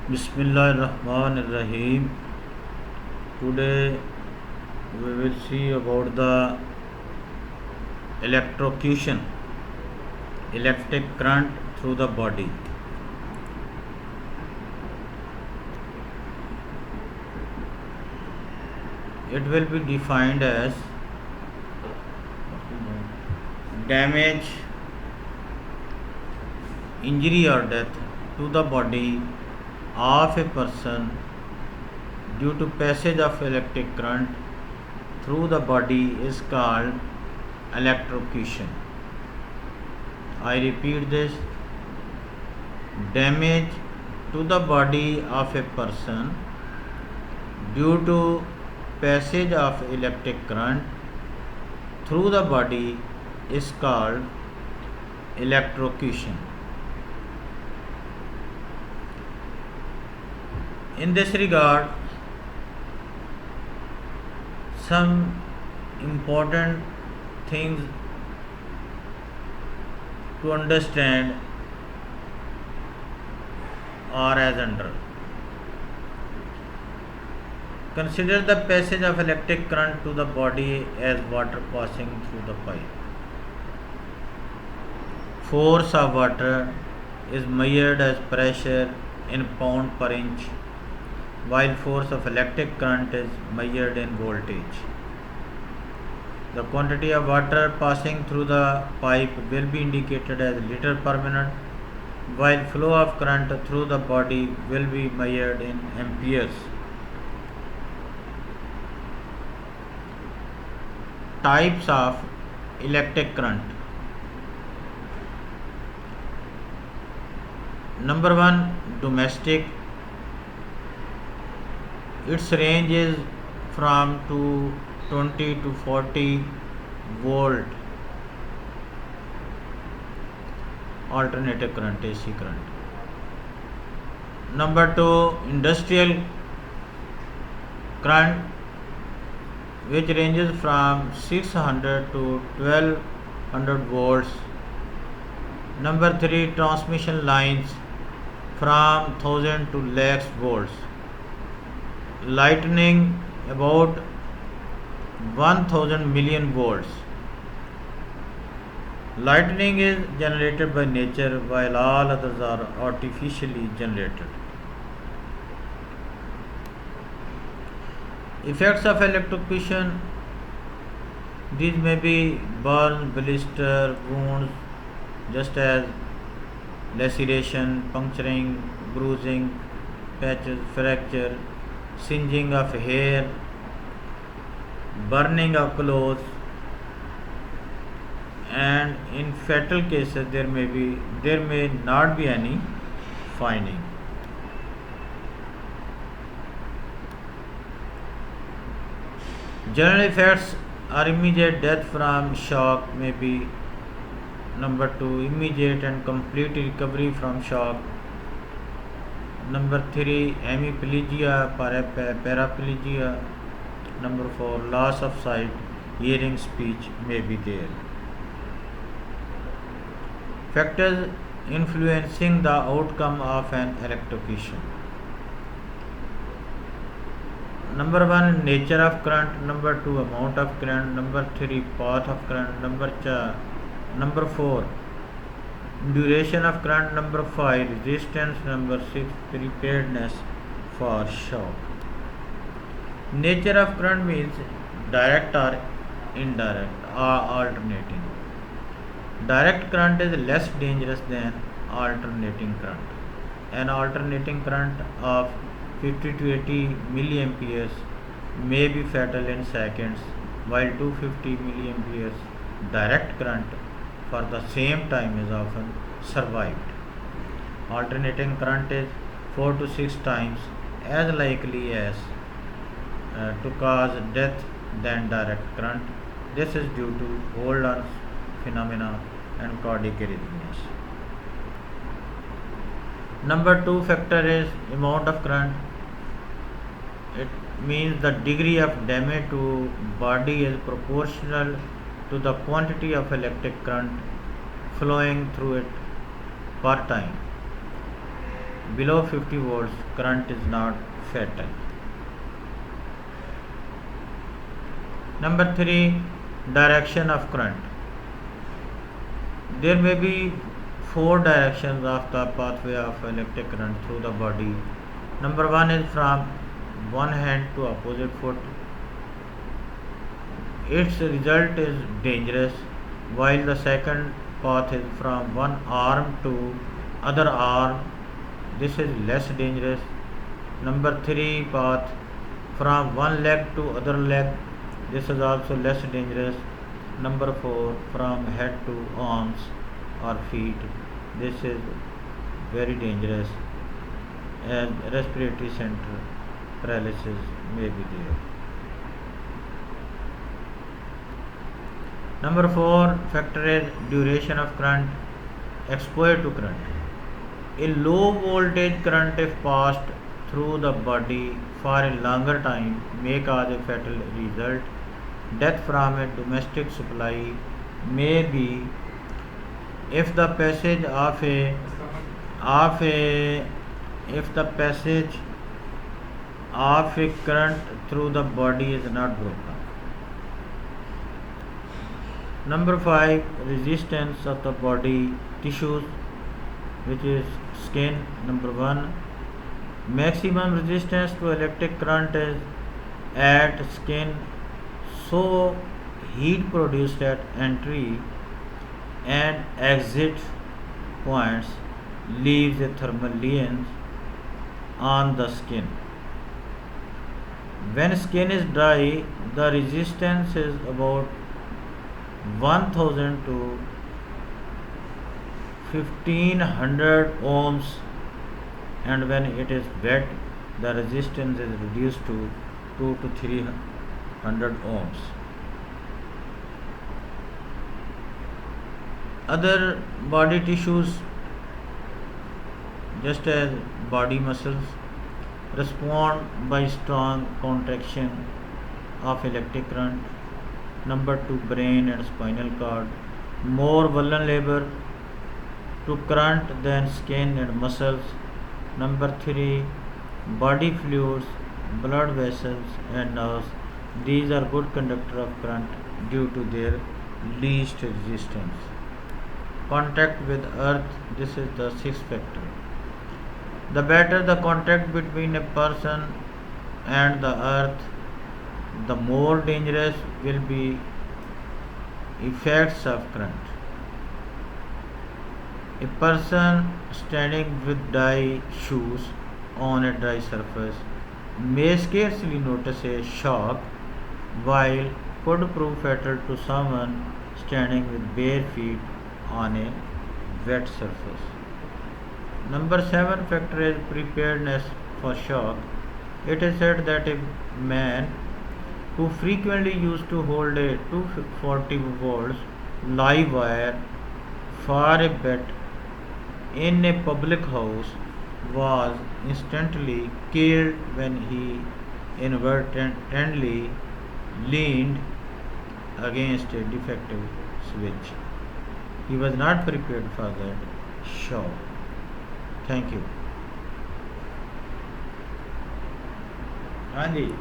Bismillahirrahmanirrahim. Today we will see about the electrocution, electric current through the body. It will be defined as damage, injury or death to the body of a person due to passage of electric current through the body is called electrocution. I repeat this: damage to the body of a person due to passage of electric current through the body is called electrocution. In this regard, some important things to understand are as under. Consider the passage of electric current to the body as water passing through the pipe. Force of water is measured as pressure in pound per inch, while force of electric current is measured in voltage. The quantity of water passing through the pipe will be indicated as liter per minute, while flow of current through the body will be measured in amperes. Types of electric current. Number 1, domestic. Its range is from 20 to 40 volt alternating current, AC current. Number 2, industrial current, which ranges from 600 to 1200 volts. Number 3, transmission lines from 1000 to lakhs volts. Lightning about 1000 million volts. Lightning is generated by nature, while all others are artificially generated. Effects of electrocution. These may be burn, blister, wounds, just as laceration, puncturing, bruising, patches, fracture, singeing of hair, burning of clothes, and in fatal cases there may not be any finding. General effects are immediate death from shock may be. Number 2, immediate and complete recovery from shock. Number 3, hemiplegia, paraplegia. Number 4, loss of sight, hearing, speech may be there. Factors influencing the outcome of an electrocution. Number 1, nature of current. Number 2, amount of current. Number 3, path of current. Number 4, duration of current. Number 5, resistance. Number 6, preparedness for shock. Nature of current means direct or indirect or alternating. Direct current is less dangerous than alternating current. An alternating current of 50 to 80 milliamperes may be fatal in seconds, while 250 milliamperes direct current for the same time is often survived. Alternating current is 4 to 6 times as likely as to cause death than direct current. This is due to Holden's phenomena and cardiac arrhythmias. Number 2 factor is amount of current. It means the degree of damage to body is proportional to the quantity of electric current flowing through it per time. below 50 volts, current is not fatal. Number 3, direction of current. There may be 4 directions of the pathway of electric current through the body. Number 1 is from one hand to opposite foot. Its result is dangerous, while the second path is from one arm to other arm. This is less dangerous. Number 3 path from one leg to other leg. This is also less dangerous. Number 4 from head to arms or feet. This is very dangerous, as respiratory center paralysis may be there. Number 4 factor is duration of current. Exposure to current. A low voltage current, if passed through the body for a longer time, may cause a fatal result. Death from a domestic supply may be if the passage of a current through the body is not broken. Number 5, resistance of the body tissues, which is skin. Number 1, maximum resistance to electric current is at skin, so heat produced at entry and exit points leaves a thermal lens on the skin. When skin is dry, the resistance is about 1000 to 1500 ohms, and when it is wet, the resistance is reduced to 2 to 300 ohms. Other body tissues, just as body muscles, respond by strong contraction of electric current. Number 2, brain and spinal cord, more vulnerable to current than skin and muscles. Number 3, body fluids, blood vessels and nerves. These are good conductors of current due to their least resistance. Contact with earth, this is the 6th factor. The better the contact between a person and the earth, the more dangerous will be effects of current. A person standing with dry shoes on a dry surface may scarcely notice a shock, while could prove fatal to someone standing with bare feet on a wet surface. Number 7 factor is preparedness for shock. It is said that a man who frequently used to hold a 240 volts live wire for a bet in a public house was instantly killed when he inadvertently leaned against a defective switch. He was not prepared for that shock. Thank you. हाँ जी.